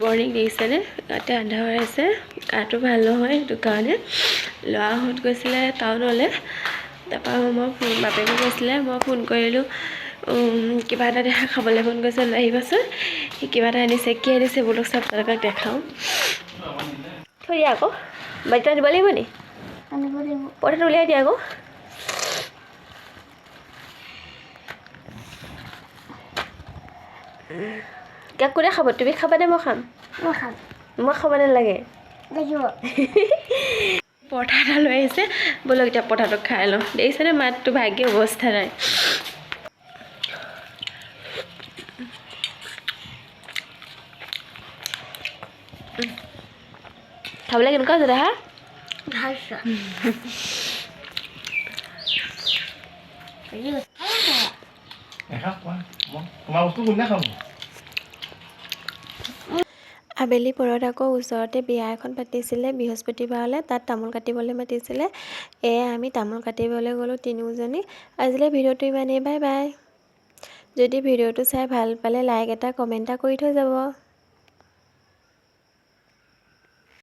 morning দেখিছেনে ইয়াতে আন্ধাৰ হৈ আছে গাটো ভাল নহয় সেইটো কাৰণে ল'ৰাহঁত গৈছিলে টাউনলৈ তাৰপৰা মই বাপেকে গৈছিলে মই ফোন কৰিলোঁ কিবা এটা দেখা খাবলৈ মন গৈছে লৈ আহিবাচোন সি কিবা এটা আনিছে কি আনিছে বোলো চব আপোনালোকক দেখাওঁ থৈ দিয়া আকৌ বাৰীত আনিব লাগিব নি পইচাটো উলিয়াই দিয়া আকৌ কোনে খাব তুমি খাবানে মই খাম মই খাব নালাগে পৰঠা এটা লৈ আহিছে ব'লক এতিয়া পৰঠাটো খাই লওঁ দেখিছেনে মাতটো ভাগ্য অৱস্থা নাই খাবলৈ কেনেকুৱা আছে দেহা আবেলি পৰত আকৌ ওচৰতে বিয়া এখন পাতিছিলে বৃহস্পতিবাৰলৈ তাত তামোল কাটিবলৈ মাতিছিলে আমি তামোল কাটিবলৈ গ'লোঁ তিনিওজনী আজিলৈ ভিডিঅ'টো ইমানেই বাই বাই যদি ভিডিঅ'টো চাই ভাল পালে লাইক এটা কমেণ্ট এটা কৰি থৈ যাব